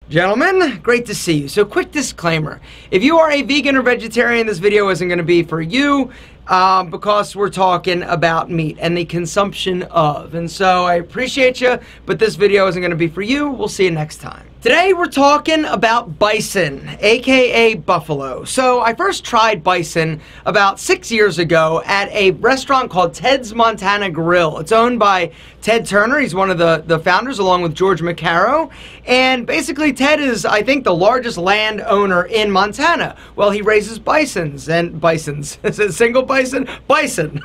Gentlemen, great to see you. So quick disclaimer, if you are a vegan or vegetarian, this video isn't going to be for you because we're talking about meat and the consumption of. And so I appreciate you, but this video isn't going to be for you. We'll see you next time. Today we're talking about bison, aka buffalo. So I first tried bison about 6 years ago at a restaurant called Ted's Montana Grill. It's owned by Ted Turner. He's one of the founders along with George McCarrow. And basically Ted is, I think, the largest landowner in Montana. Well, he raises bisons and bisons. Is it single bison? Bison.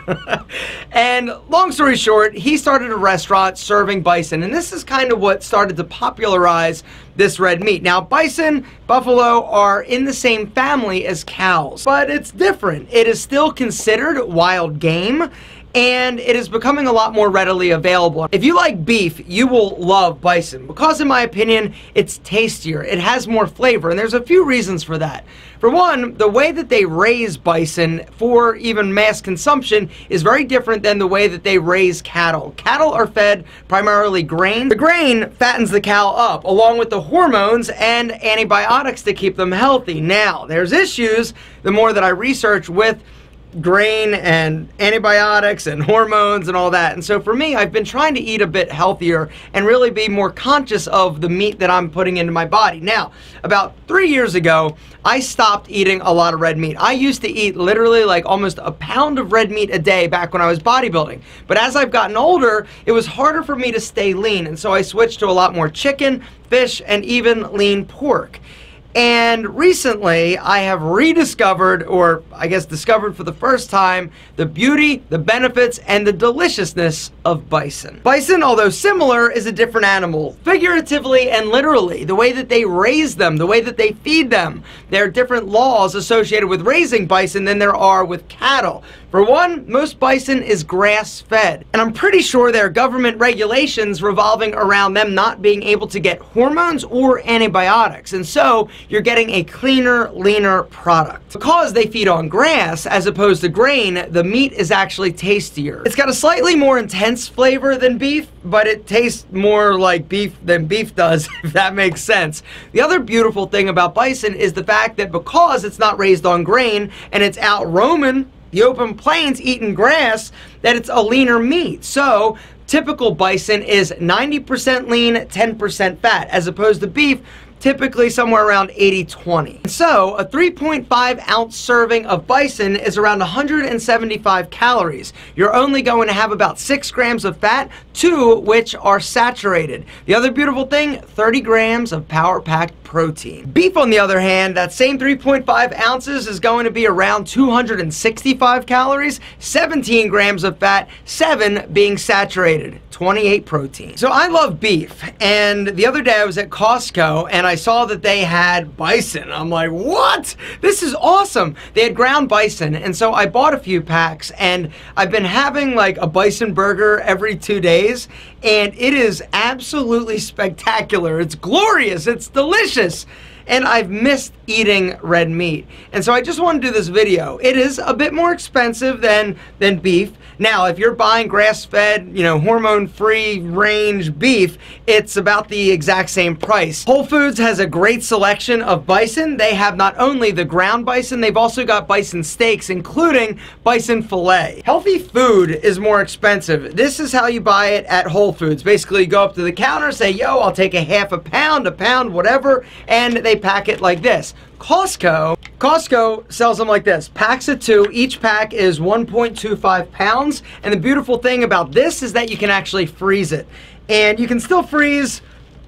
And long story short, he started a restaurant serving bison. And this is kind of what started to popularize this red meat. Now, bison, buffalo are in the same family as cows, but it's different. It is still considered wild game, and it is becoming a lot more readily available. If you like beef, you will love bison because, in my opinion, it's tastier. It has more flavor, and there's a few reasons for that. For one, the way that they raise bison for even mass consumption is very different than the way that they raise cattle. Cattle are fed primarily grain. The grain fattens the cow up, along with the hormones and antibiotics to keep them healthy. Now, there's issues, the more that I research with grain and antibiotics and hormones and all that. And so for me, I've been trying to eat a bit healthier and really be more conscious of the meat that I'm putting into my body. Now, about 3 years ago, I stopped eating a lot of red meat. I used to eat literally like almost a pound of red meat a day back when I was bodybuilding. But as I've gotten older, it was harder for me to stay lean. And so I switched to a lot more chicken, fish, and even lean pork. And recently, I have rediscovered, or I guess discovered for the first time, the beauty, the benefits, and the deliciousness of bison. Bison, although similar, is a different animal, figuratively and literally. The way that they raise them, the way that they feed them. There are different laws associated with raising bison than there are with cattle. For one, most bison is grass-fed, and I'm pretty sure there are government regulations revolving around them not being able to get hormones or antibiotics, and so you're getting a cleaner, leaner product. Because they feed on grass as opposed to grain, the meat is actually tastier. It's got a slightly more intense flavor than beef, but it tastes more like beef than beef does, if that makes sense. The other beautiful thing about bison is the fact that because it's not raised on grain and it's out roaming the open plains eating grass, that it's a leaner meat. So typical bison is 90% lean, 10% fat, as opposed to beef, typically somewhere around 80-20. So a 3.5 ounce serving of bison is around 175 calories. You're only going to have about 6 grams of fat, 2 which are saturated. The other beautiful thing, 30 grams of power-packed protein. Beef, on the other hand, that same 3.5 ounces is going to be around 265 calories, 17 grams of fat, 7 being saturated, 28 protein. So I love beef, and the other day I was at Costco and I saw that they had bison. I'm like, what? This is awesome. They had ground bison, and so I bought a few packs, and I've been having like a bison burger every 2 days, and it is absolutely spectacular. It's glorious. It's delicious. And I've missed eating red meat. And so I just want to do this video. It is a bit more expensive than beef. Now, if you're buying grass-fed, hormone-free range beef, it's about the exact same price. Whole Foods has a great selection of bison. They have not only the ground bison, they've also got bison steaks, including bison fillet. Healthy food is more expensive. This is how you buy it at Whole Foods. Basically, you go up to the counter, say, yo, I'll take a half a pound, whatever, and they pack it like this. Costco sells them like this, packs of 2. Each pack is 1.25 pounds. And the beautiful thing about this is that you can actually freeze it. And you can still freeze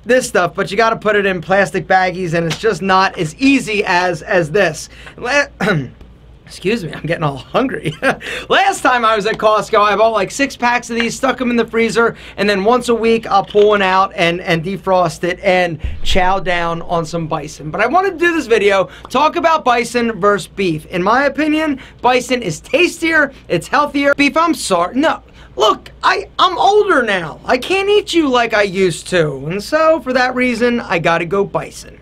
this stuff, but you got to put it in plastic baggies, and it's just not as easy as this. Excuse me, I'm getting all hungry. Last time I was at Costco, I bought like 6 packs of these, stuck them in the freezer, and then once a week I'll pull one out and defrost it and chow down on some bison. But I wanted to do this video, talk about bison versus beef. In my opinion, bison is tastier, it's healthier. Beef, I'm sorry, no. Look, I'm older now. I can't eat you like I used to. And so, for that reason, I gotta go bison.